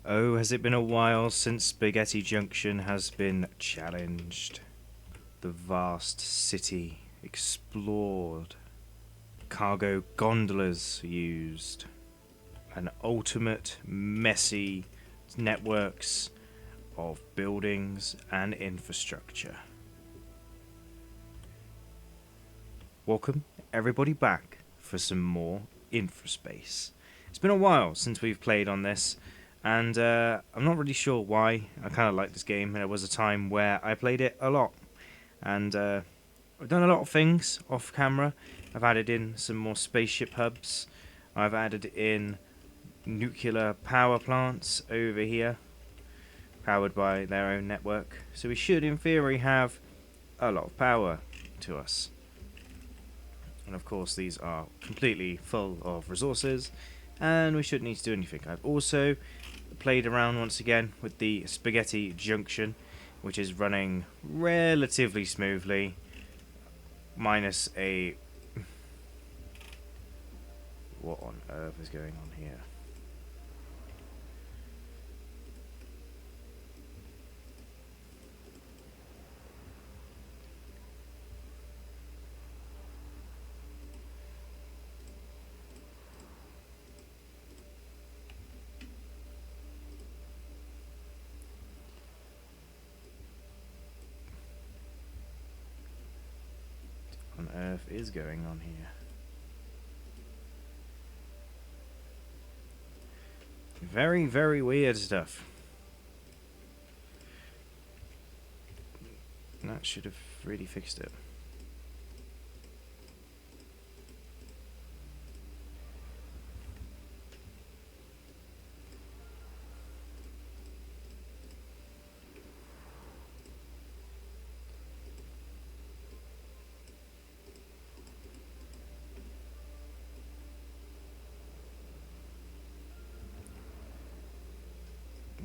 Oh, has it been a while since Spaghetti Junction has been challenged? The vast city explored, cargo gondolas used, an ultimate messy networks of buildings and infrastructure. Welcome everybody back for some more Infraspace. It's been a while since we've played on this, and I'm not really sure why. I kind of like this game, and there was a time where I played it a lot, and I've done a lot of things off camera. I've added in some more spaceship hubs. I've added in nuclear power plants over here, powered by their own network. So we should, in theory, have a lot of power to us. And of course, these are completely full of resources, and we shouldn't need to do anything. I've also played around once again with the Spaghetti Junction, which is running relatively smoothly, minus a... What on earth is going on here? On earth is going on here? Very, very weird stuff. That should have really fixed it.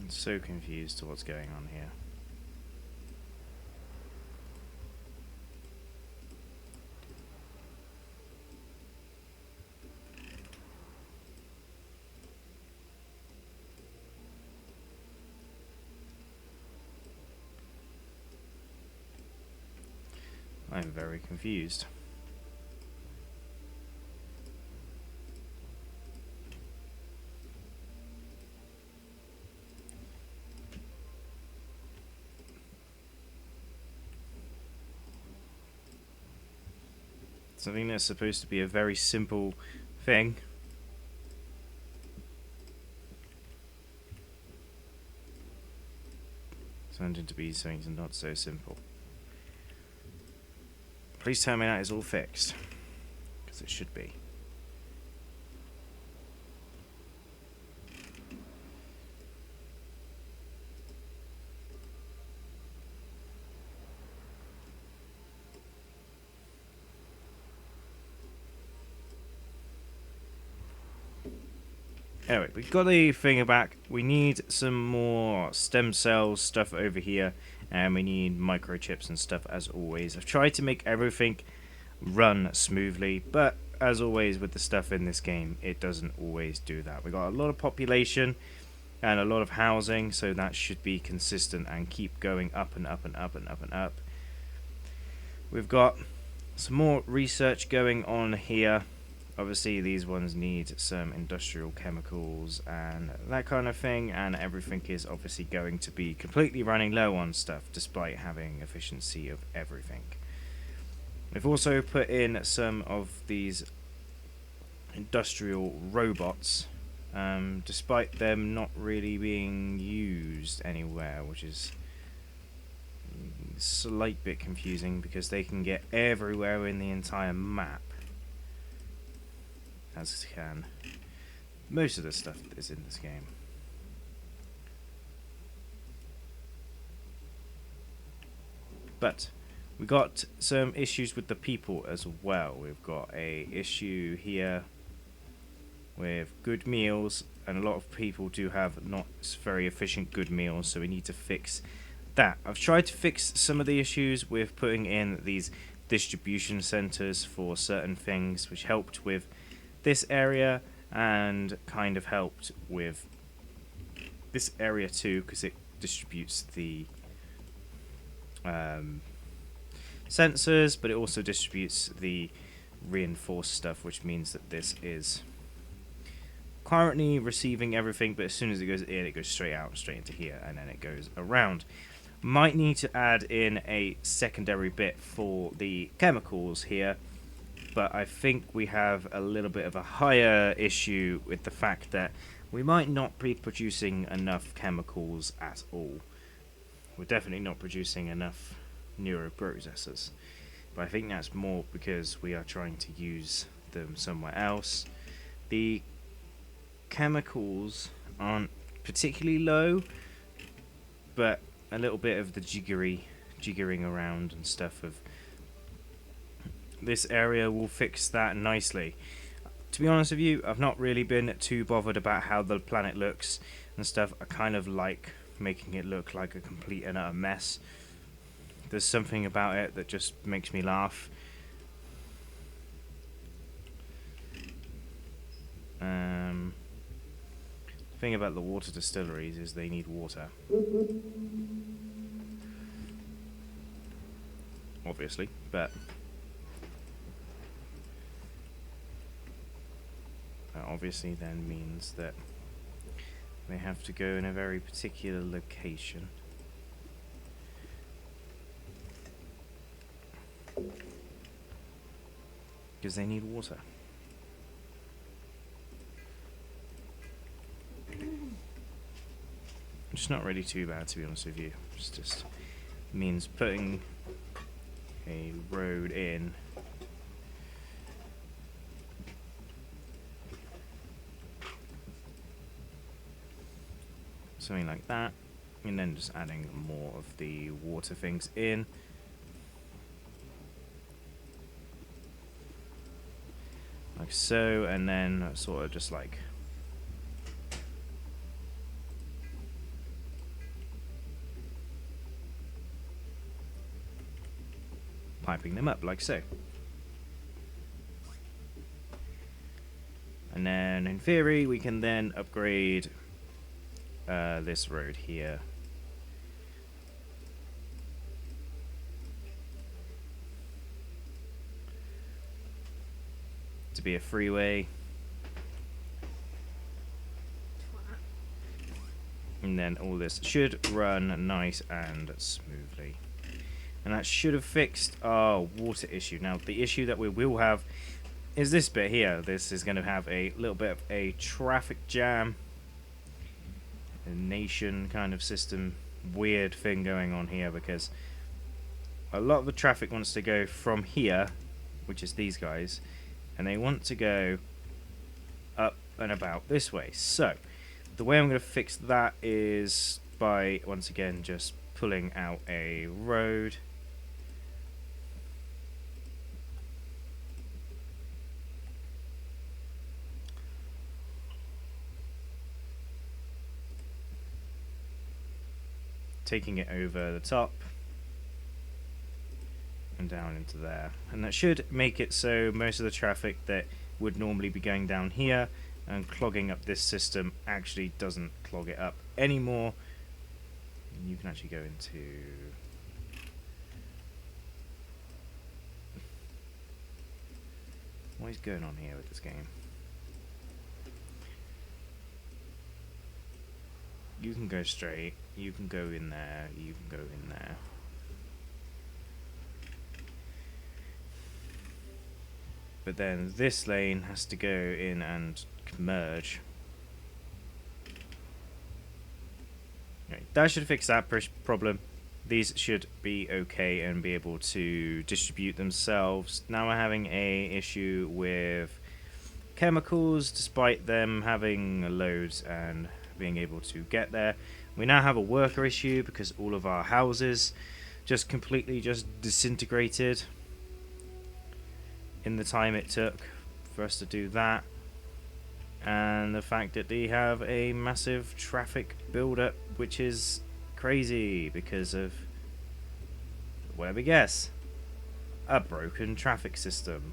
I'm so confused to what's going on here. I'm very confused. Something that's supposed to be a very simple thing turned into be something not so simple. Please tell me that is all fixed, because it should be. Anyway, we've got the thing back. We need some more stem cells stuff over here, and we need microchips and stuff as always. I've tried to make everything run smoothly, but as always with the stuff in this game, it doesn't always do that. We've got a lot of population and a lot of housing, so that should be consistent and keep going up and up and up and up and up. We've got some more research going on here. Obviously these ones need some industrial chemicals and that kind of thing, and everything is obviously going to be completely running low on stuff despite having efficiency of everything. We've also put in some of these industrial robots, despite them not really being used anywhere, which is a slight bit confusing because they can get everywhere in the entire map. As can most of the stuff that is in this game. But we got some issues with the people as well. We've got a issue here with good meals, and a lot of people do have not very efficient good meals, so we need to fix that. I've tried to fix some of the issues with putting in these distribution centers for certain things, which helped with this area and kind of helped with this area too, because it distributes the sensors, but it also distributes the reinforced stuff, which means that this is currently receiving everything, but as soon as it goes in, it goes straight out, straight into here, and then it goes around. Might need to add in a secondary bit for the chemicals here, but I think we have a little bit of a higher issue with the fact that we might not be producing enough chemicals at all. We're definitely not producing enough neuroprocessors, but I think that's more because we are trying to use them somewhere else. The chemicals aren't particularly low, but a little bit of the jiggering around and stuff of this area will fix that nicely. To be honest with you, I've not really been too bothered about how the planet looks and stuff. I kind of like making it look like a complete and utter mess. There's something about it that just makes me laugh. The thing about the water distilleries is they need water. Obviously, but that obviously then means that they have to go in a very particular location. Because they need water. It's not really too bad, to be honest with you. It's just means putting a road in. Something like that. And then just adding more of the water things in. Like so, and then sort of just like piping them up like so. And then in theory we can then upgrade this road here to be a freeway, and then all this should run nice and smoothly. And that should have fixed our water issue. Now, the issue that we will have is this bit here. This is going to have a little bit of a traffic jam, a nation kind of system, weird thing going on here, because a lot of the traffic wants to go from here, which is these guys, and they want to go up and about this way. So, the way I'm going to fix that is by, once again, just pulling out a road. Taking it over the top and down into there, and that should make it so most of the traffic that would normally be going down here and clogging up this system actually doesn't clog it up anymore. And you can actually go into what is going on here with this game. You can go straight, you can go in there, you can go in there. But then this lane has to go in and merge. Right, that should fix that problem. These should be okay and be able to distribute themselves. Now we're having a issue with chemicals, despite them having loads and being able to get there. We now have a worker issue because all of our houses just completely disintegrated in the time it took for us to do that, and the fact that they have a massive traffic build-up, which is crazy because of, well, let me guess, a broken traffic system.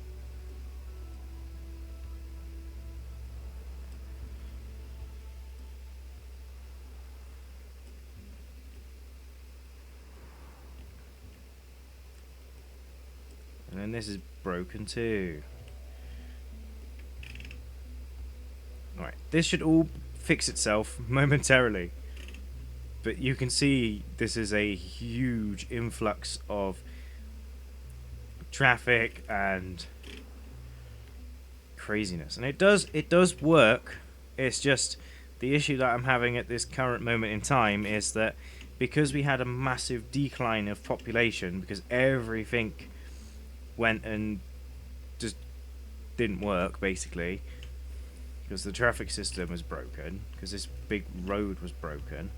this is broken too. Alright, this should all fix itself momentarily. But you can see this is a huge influx of traffic and craziness. And it does work. It's just the issue that I'm having at this current moment in time is that because we had a massive decline of population, because everything went and just didn't work basically, because the traffic system was broken, because this big road was broken,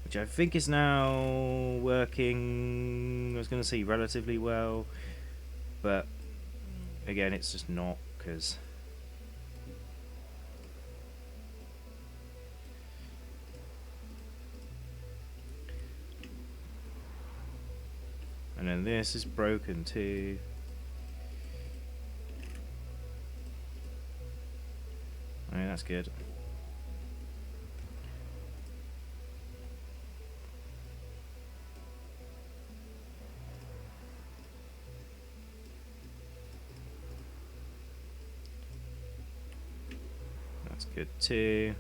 which I think is now working, I was going to say relatively well, but again it's just not, because and then this is broken too. I mean, that's good. That's good too.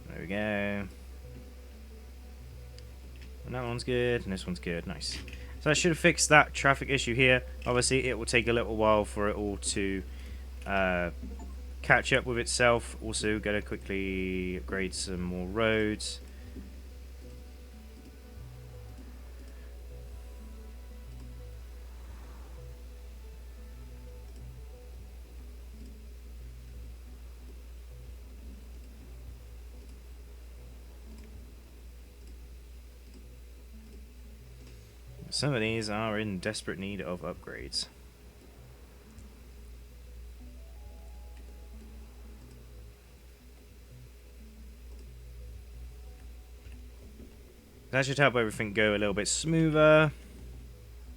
There we go. And that one's good, and this one's good. Nice. So I should have fixed that traffic issue here. Obviously, it will take a little while for it all to catch up with itself. Also, gotta quickly upgrade some more roads. Some of these are in desperate need of upgrades. That should help everything go a little bit smoother.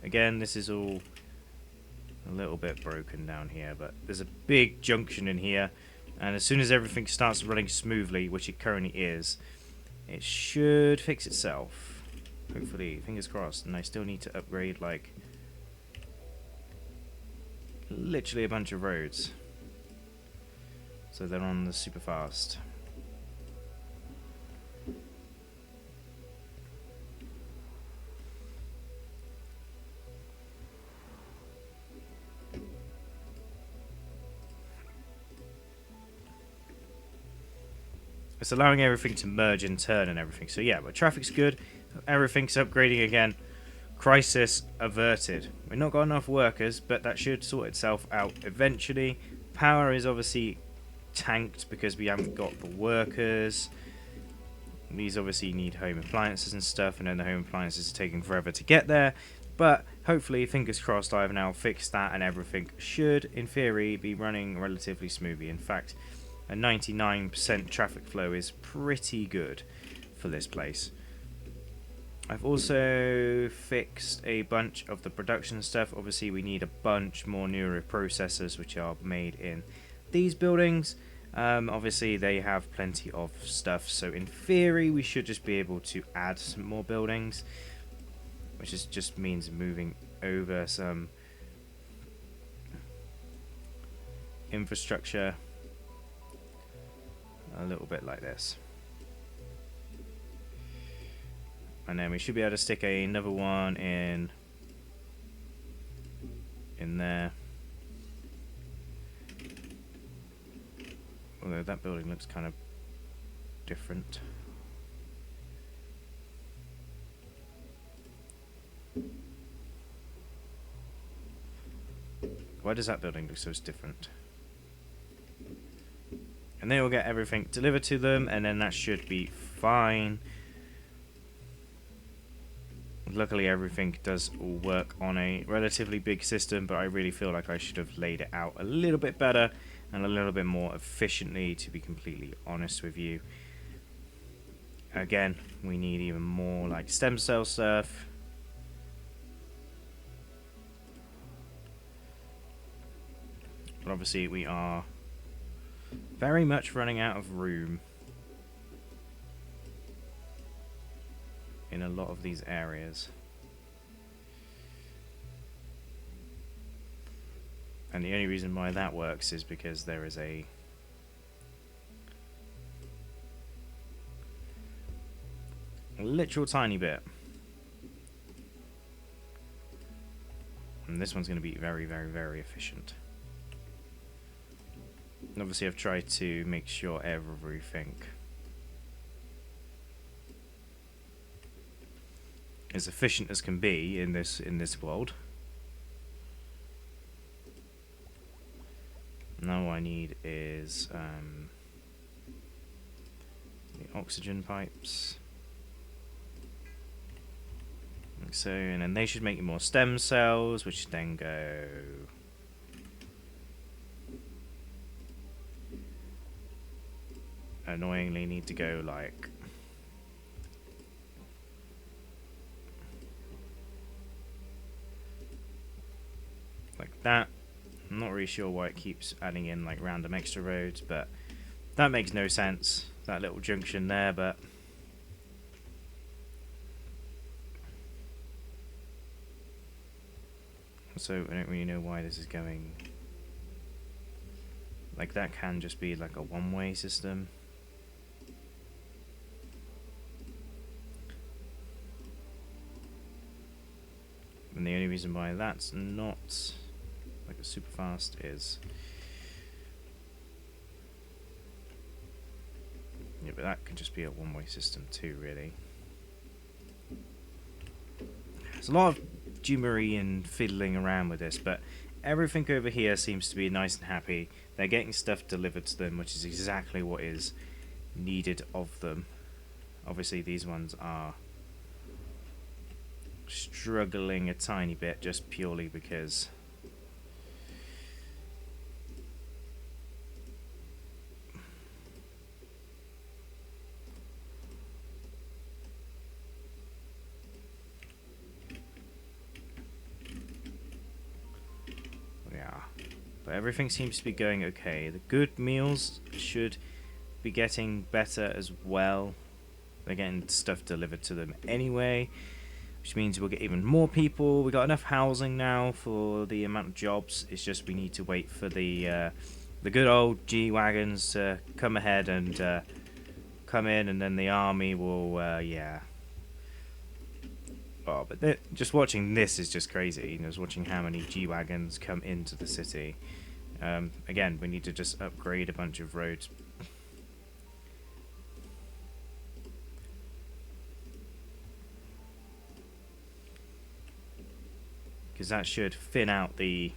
Again, this is all a little bit broken down here, but there's a big junction in here, and as soon as everything starts running smoothly, which it currently is, it should fix itself. Hopefully, fingers crossed. And I still need to upgrade, like, literally a bunch of roads, so they're on the super fast. It's allowing everything to merge and turn and everything. So yeah, but traffic's good. Everything's upgrading again. Crisis averted. We've not got enough workers, but that should sort itself out eventually. Power is obviously tanked because we haven't got the workers. These obviously need home appliances and stuff, and then the home appliances are taking forever to get there. But hopefully, fingers crossed, I've now fixed that, and everything should, in theory, be running relatively smoothly. In fact, a 99% traffic flow is pretty good for this place. I've also fixed a bunch of the production stuff. Obviously, we need a bunch more neuroprocessors, which are made in these buildings. Obviously, they have plenty of stuff, so in theory, we should just be able to add some more buildings, which just means moving over some infrastructure a little bit like this. And then we should be able to stick another one in there. Although that building looks kind of different. Why does that building look so different? And they will get everything delivered to them, and then that should be fine. Luckily, everything does all work on a relatively big system, but I really feel like I should have laid it out a little bit better and a little bit more efficiently, to be completely honest with you. Again, we need even more like stem cell stuff. But obviously we are very much running out of room in a lot of these areas. And the only reason why that works is because there is a literal tiny bit. And this one's going to be very, very, very efficient. And obviously I've tried to make sure everything as efficient as can be in this world. Now what I need is the oxygen pipes. Like so, and then they should make you more stem cells, which then go annoyingly need to go like that. I'm not really sure why it keeps adding in like random extra roads, but that makes no sense, that little junction there. But so I don't really know why this is going like that. Can just be like a one-way system. And the only reason why that's not like a super fast is yeah, but that could just be a one-way system too, really. There's a lot of jummery and fiddling around with this, but everything over here seems to be nice and happy. They're getting stuff delivered to them, which is exactly what is needed of them. Obviously these ones are struggling a tiny bit just purely because but everything seems to be going okay. The good meals should be getting better as well. They're getting stuff delivered to them anyway, which means we'll get even more people. We got enough housing now for the amount of jobs. It's just we need to wait for the good old G-Wagons to come ahead and come in, and then the army will, yeah. Oh, but just watching this is just crazy. You know, just watching how many G-Wagons come into the city. Again, we need to just upgrade a bunch of roads. Because that should thin out the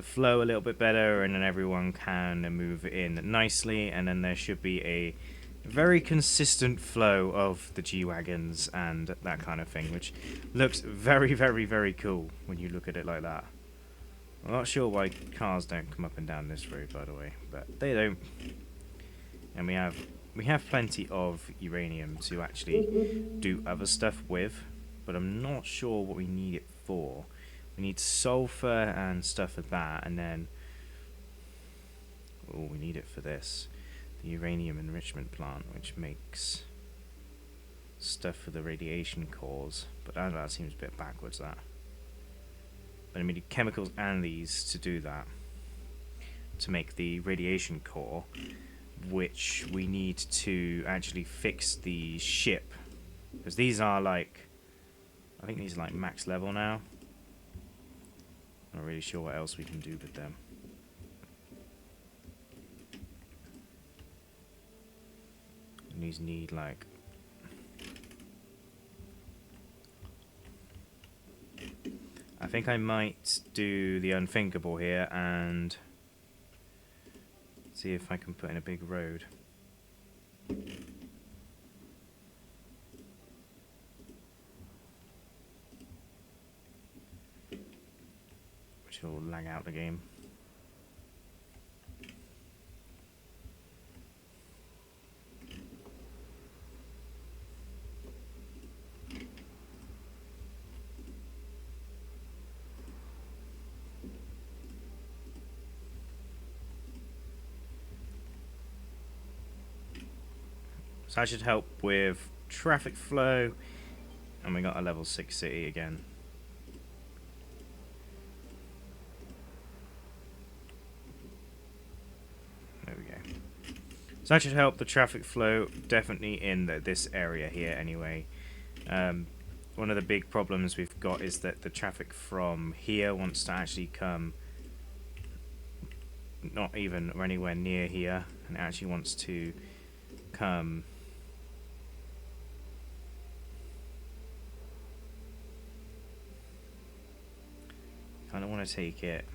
flow a little bit better, and then everyone can move in nicely, and then there should be a very consistent flow of the G-Wagons and that kind of thing, which looks very, very, very cool when you look at it like that. I'm not sure why cars don't come up and down this road, by the way, but they don't. And we have plenty of uranium to actually do other stuff with, but I'm not sure what we need it for. We need sulfur and stuff for that, and then oh, we need it for this. The uranium enrichment plant, which makes stuff for the radiation cores, but that seems a bit backwards, that. But I need chemicals and these to do that, to make the radiation core, which we need to actually fix the ship, because these are like, I think these are like max level now. I'm not really sure what else we can do with them. And these need like I think I might do the unthinkable here and see if I can put in a big road. Which will lag out the game. So that should help with traffic flow. And we got a level 6 city again. There we go. So that should help the traffic flow definitely in this area here anyway. One of the big problems we've got is that the traffic from here wants to actually come not even or anywhere near here, and it actually wants to come kind of want to take it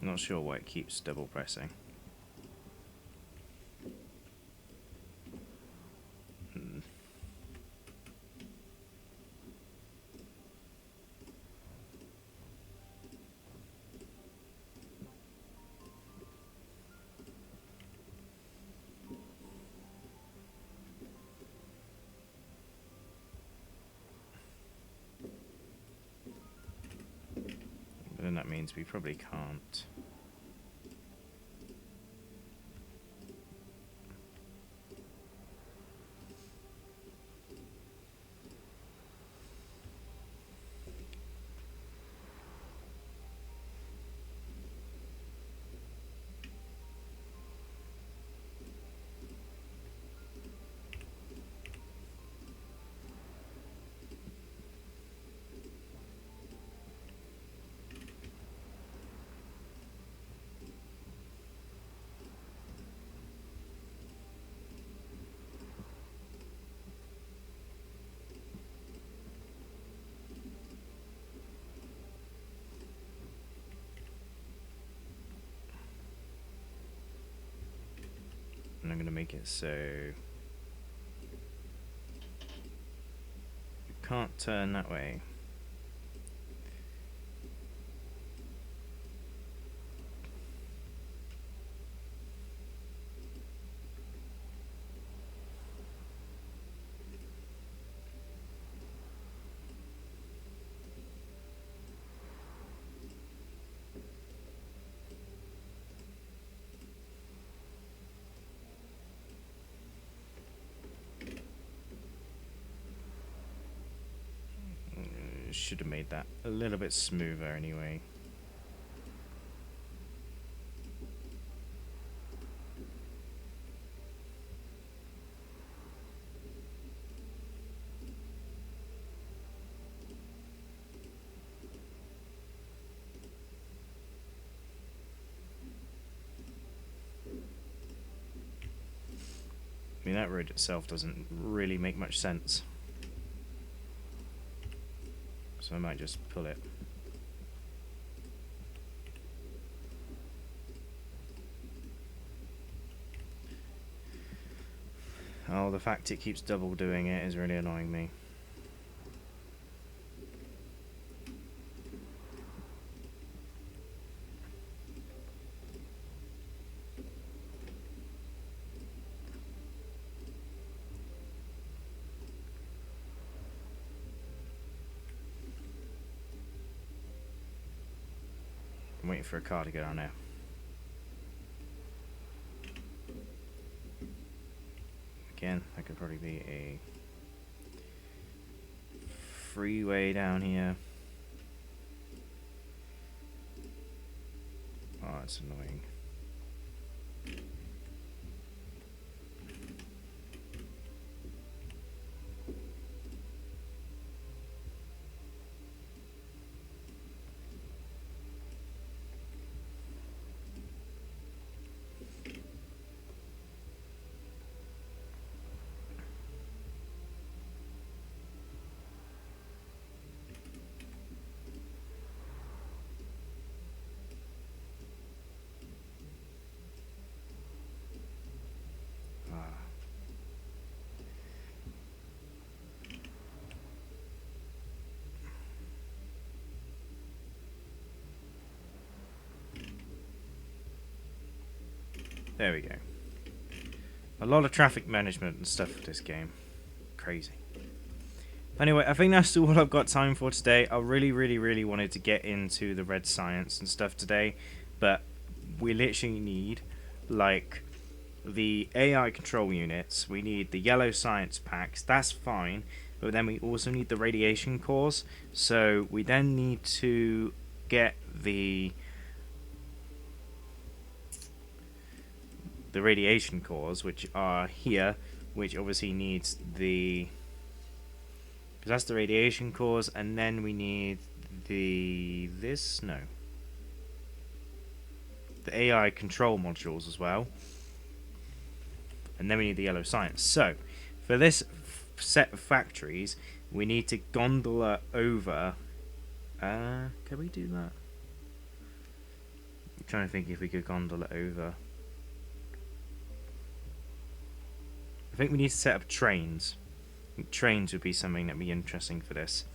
I'm not sure why it keeps double pressing. But then that means we probably can't. And I'm going to make it so you can't turn that way. Should have made that a little bit smoother anyway. I mean, that road itself doesn't really make much sense. So I might just pull it. Oh, the fact it keeps double doing it is really annoying me. I'm waiting for a car to go down there. Again, that could probably be a freeway down here. Oh, that's annoying. There we go. A lot of traffic management and stuff for this game. Crazy. Anyway, I think that's all I've got time for today. I really wanted to get into the red science and stuff today, but we literally need, like, the AI control units. We need the yellow science packs. That's fine, but then we also need the radiation cores. So we then need to get the radiation cores, which are here, which obviously needs the, because that's the radiation cores, and then we need the the AI control modules as well, and then we need the yellow science. So for this set of factories, we need to gondola over. Can we do that? I'm trying to think if we could gondola over. I think we need to set up trains. I think trains would be something that would be interesting for this.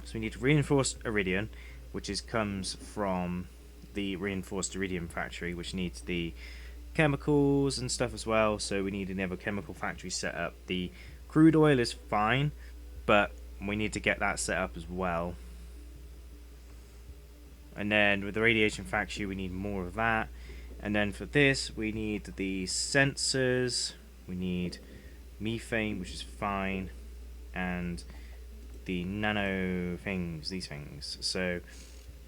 So we need reinforced iridium, which comes from the reinforced iridium factory, which needs the chemicals and stuff as well. So we need another chemical factory set up. The crude oil is fine, but we need to get that set up as well. And then with the radiation factory, we need more of that. And then for this, we need the sensors. We need methane, which is fine, and the nano things, these things. So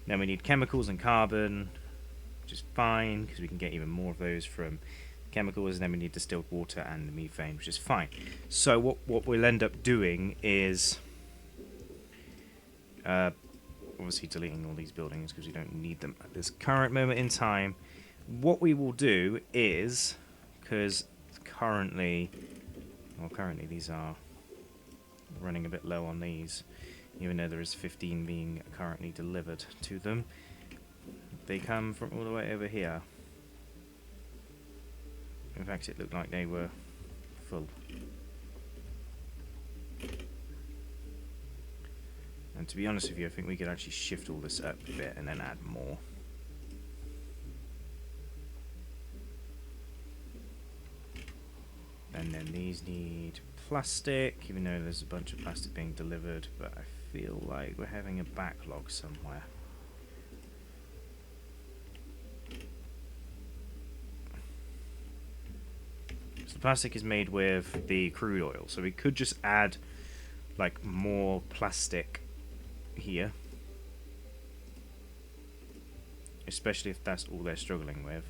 then we need chemicals and carbon, which is fine because we can get even more of those from chemicals. And then we need distilled water and the methane, which is fine. So what we'll end up doing is obviously deleting all these buildings because we don't need them at this current moment in time. What we will do is, because currently these are running a bit low on these, even though there is 15 being currently delivered to them. They come from all the way over here. In fact, it looked like they were full. And to be honest with you, I think we could actually shift all this up a bit and then add more. And then these need plastic, even though there's a bunch of plastic being delivered, but I feel like we're having a backlog somewhere. So the plastic is made with the crude oil, so we could just add like more plastic here, especially if that's all they're struggling with.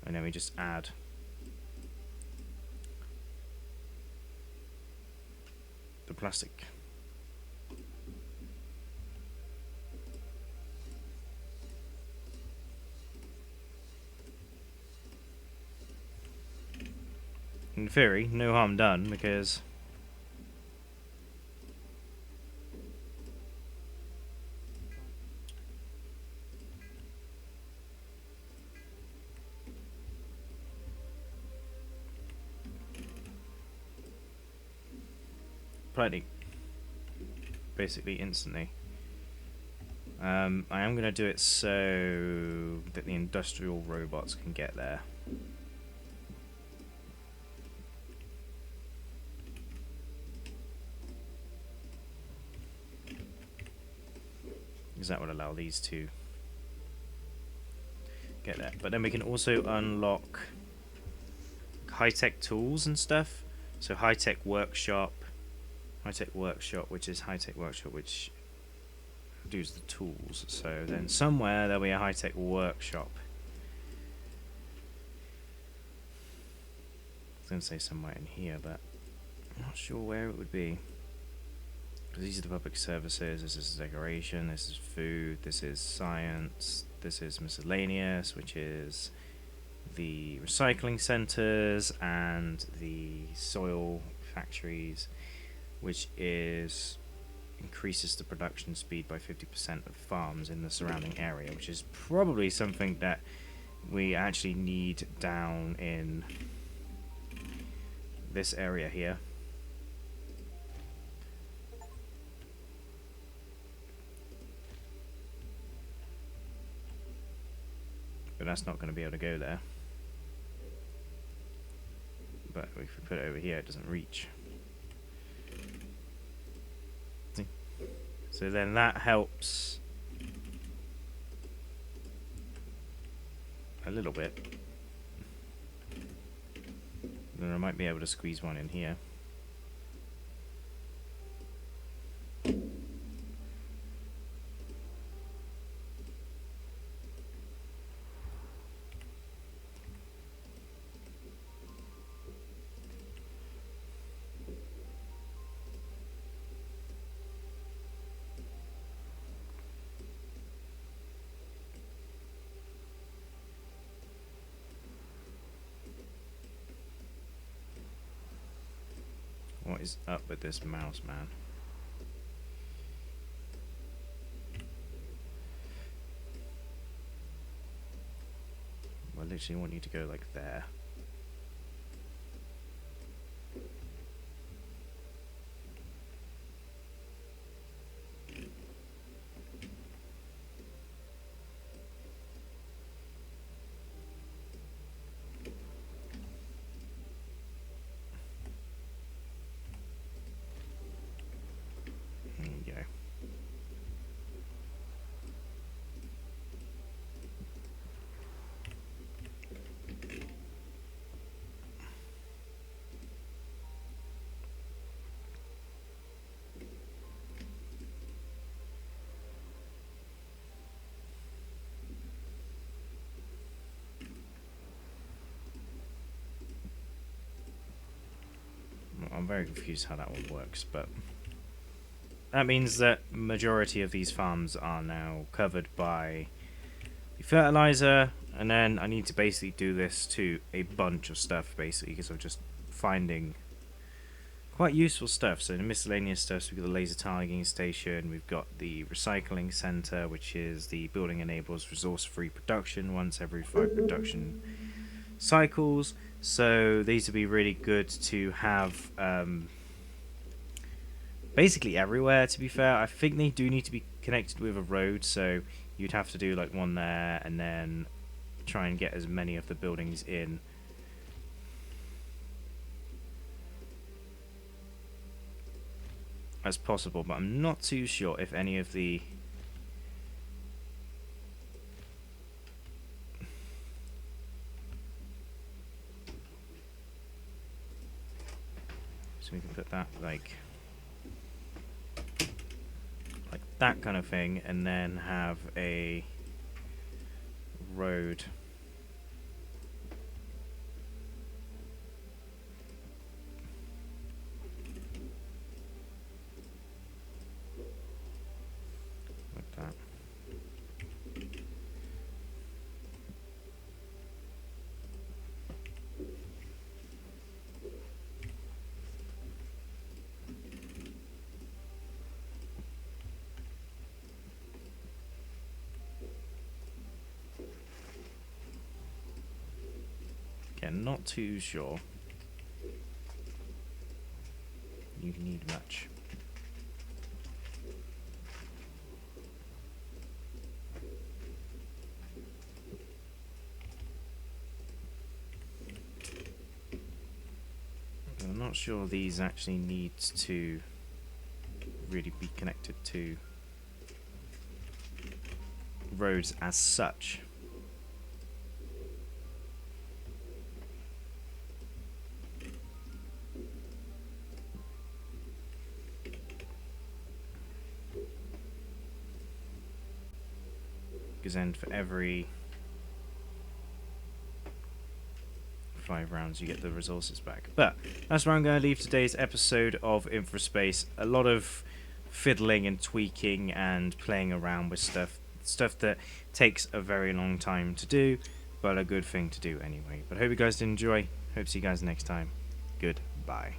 And then we just add the plastic. In theory, no harm done, because basically instantly. I am going to do it so that the industrial robots can get there. Because that would allow these to get there. But then we can also unlock high-tech tools and stuff. So high-tech workshop, which is high-tech workshop, which does the tools. So then somewhere there'll be a high-tech workshop. I was going to say somewhere in here, but I'm not sure where it would be. Because these are the public services, this is decoration, this is food, this is science, this is miscellaneous, which is the recycling centres and the soil factories, which increases the production speed by 50% of farms in the surrounding area, which is probably something that we actually need down in this area here. But that's not going to be able to go there. But if we put it over here, it doesn't reach. See? So then that helps a little bit. Then I might be able to squeeze one in here. What is up with this mouse, man? I literally want you to go like there. There you go. I'm very confused how that one works, but that means that majority of these farms are now covered by the fertilizer, and then I need to basically do this to a bunch of stuff, basically, because I'm just finding quite useful stuff. So the miscellaneous stuff, so we've got the laser targeting station, we've got the recycling center, which is the building enables resource-free production once every 5 production cycles. So these would be really good to have basically everywhere, to be fair. I think they do need to be connected with a road, so you'd have to do like one there and then try and get as many of the buildings in as possible, but I'm not too sure if any of the so we can put that like that kind of thing, and then have a road like that. Not too sure you need much. I'm not sure these actually need to really be connected to roads as such. Because then for every 5 rounds you get the resources back. But that's where I'm going to leave today's episode of Infraspace. A lot of fiddling and tweaking and playing around with stuff that takes a very long time to do, but a good thing to do anyway. But I hope you guys did enjoy. Hope to see you guys next time. Goodbye.